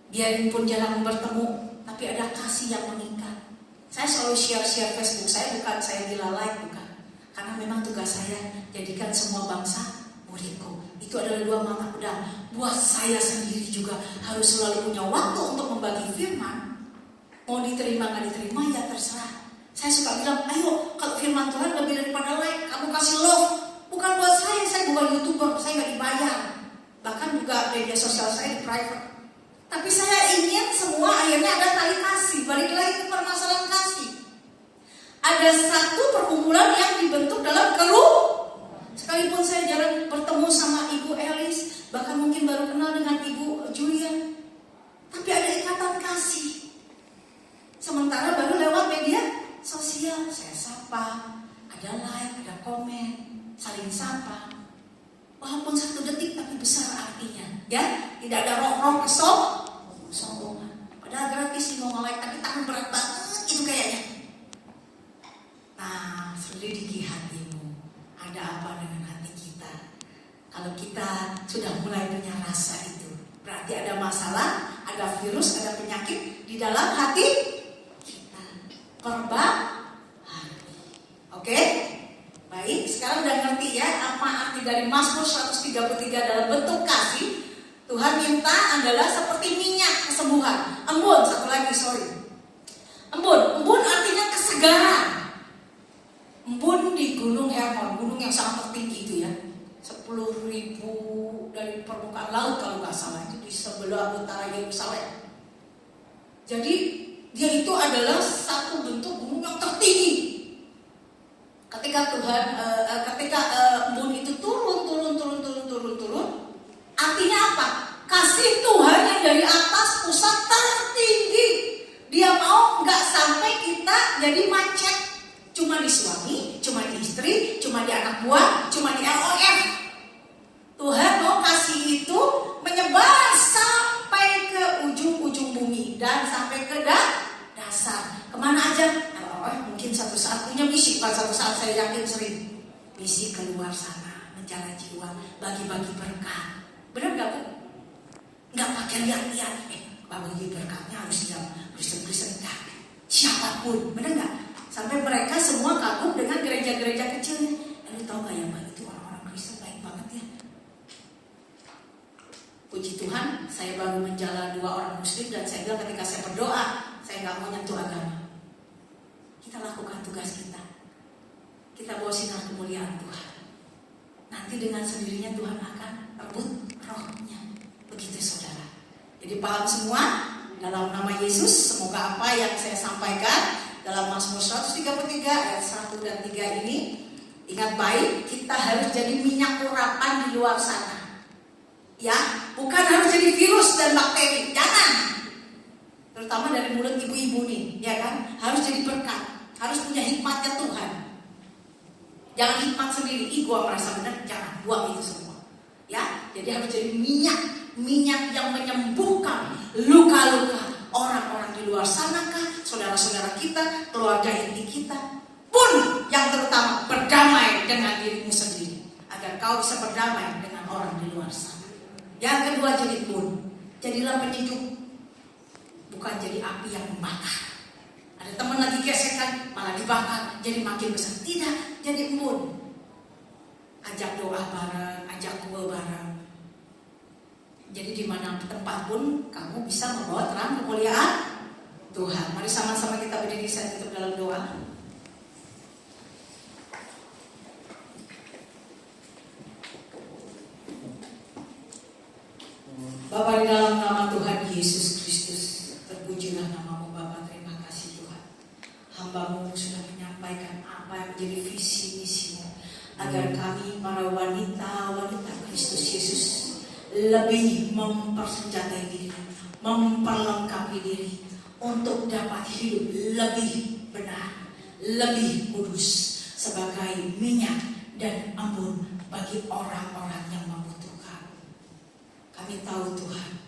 Biarin pun jarang bertemu, tapi ada kasih yang mengikat. Saya selalu share Facebook saya, bukan saya dilalai, bukan. Karena memang tugas saya jadikan semua bangsa muridku. Itu adalah 2 mata pedang. Buat saya sendiri juga harus selalu punya waktu untuk membagi firman. Mau diterima nggak diterima ya terserah. Saya suka bilang, ayo kalau firman Tuhan lebih daripada like, kamu kasih love. Bukan buat saya bukan YouTuber, saya nggak dibayar. Bahkan juga media sosial saya di private. Tapi saya ingin semua akhirnya ada tali kasih. Balik lagi ke permasalahan kasih. Ada satu perkumpulan yang dibentuk dalam sekalipun saya jarang bertemu sama Ibu Elis, bahkan mungkin baru kenal dengan Ibu Julia. Tidak ada roh-roh kesombongan. Padahal gratis sih mau ngelek, tapi tangan berat banget itu kayaknya. Nah, selidiki hatimu. Ada apa dengan hati kita? Kalau kita sudah mulai punya rasa itu, berarti ada masalah, ada virus, ada penyakit di dalam hati kita. Perbaharui. Oke? Baik, sekarang udah ngerti ya apa arti dari Mazmur 133 dalam bentuk kasih. Tuhan minta adalah seperti minyak kesembuhan. Embun, satu lagi, Embun artinya kesegaran. Embun di Gunung Hermon, gunung yang sangat tertinggi itu ya. 10.000 dari permukaan laut kalau nggak salah, itu di sebelah utara Yerusalem. Jadi dia itu adalah satu bentuk gunung yang tertinggi. Ketika embun itu turun, artinya apa? Kasih Tuhan yang dari atas pusat tertinggi. Dia mau nggak sampai kita jadi macet. Cuma di suami, cuma di istri, cuma di anak buah, cuma di LOF. Tuhan mau kasih itu menyebar sampai ke ujung-ujung bumi dan sampai ke dasar. Kemana aja? Mungkin satu saat punya misi. Satu saat saya yakin sering misi keluar sana, mencari jiwa, bagi-bagi berkat. Benar nggak Bu? Nggak pakai lihat-lihat. Bagi berkatnya harus yang Kristen-Kristen. Siapapun, benar nggak? Sampai mereka semua kagum dengan gereja-gereja kecilnya. Lu tahu nggak ya Mbak, itu orang-orang Kristen baik banget ya. Puji Tuhan, saya baru menjalan 2 orang Muslim dan saya bilang ketika saya berdoa, saya nggak mau nyentuh agama. Kita lakukan tugas kita. Kita bawa sinar kemuliaan Tuhan. Nanti dengan sendirinya Tuhan akan rebut rohnya. Begitu saudara. Jadi paham semua? Dalam nama Yesus, semoga apa yang saya sampaikan dalam Mazmur 133 ayat 1 dan 3 ini, ingat baik, kita harus jadi minyak urapan di luar sana. Ya, bukan harus jadi virus dan bakteri. Jangan. Terutama dari mulut ibu-ibu nih, ya kan? Harus jadi berkat. Harus punya hikmatnya Tuhan. Jangan hikmat sendiri. Gua merasa benar, jangan buang itu semua. Ya, jadi harus jadi minyak yang menyembuhkan luka-luka orang-orang di luar sana kah, saudara-saudara kita, keluarga inti kita, pun yang terutama berdamai dengan dirimu sendiri, agar kau bisa berdamai dengan orang di luar sana. Yang kedua, jadi jadilah penyejuk, bukan jadi api yang membakar. Ada teman lagi gesekan, malah dibakar, jadi makin besar. Tidak, jadi embun. Ajak doa bareng, ajak kue bareng. Jadi di mana tempat pun kamu bisa membawa terang kemuliaan Tuhan. Mari sama-sama kita berdiri, saya tutup dalam doa. Bapa, di dalam nama Tuhan Yesus Kristus, terpujilah namamu Bapa. Terima kasih Tuhan. Hamba-Mu sudah menyampaikan apa yang menjadi visi misimu, agar kami para wanita-wanita Kristus Yesus lebih mempersenjatai diri, memperlengkapi diri untuk dapat hidup lebih benar, lebih kudus sebagai minyak dan embun bagi orang-orang yang membutuhkan. Kami tahu Tuhan,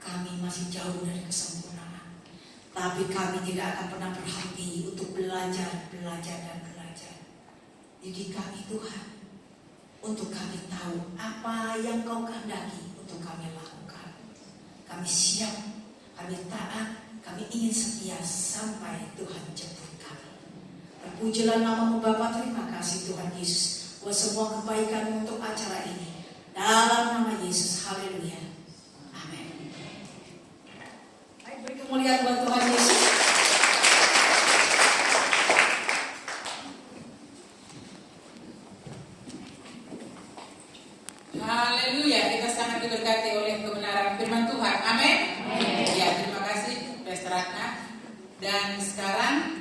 kami masih jauh dari kesempurnaan, tapi kami tidak akan pernah berhenti untuk belajar. Didik kami Tuhan, untuk kami tahu apa yang Kau kehendaki untuk kami lakukan. Kami siap, kami taat, kami ingin setia sampai Tuhan jemput kami. Terpujilah namamu Bapa. Terima kasih Tuhan Yesus buat semua kebaikan untuk acara ini. Dalam nama Yesus, haleluya, amin. Baik, beri kemuliaan buat Tuhan Yesus. Haleluya, kita sangat diberkati oleh kebenaran firman Tuhan. Amin. Ya, terima kasih Pastor Ratna. Dan sekarang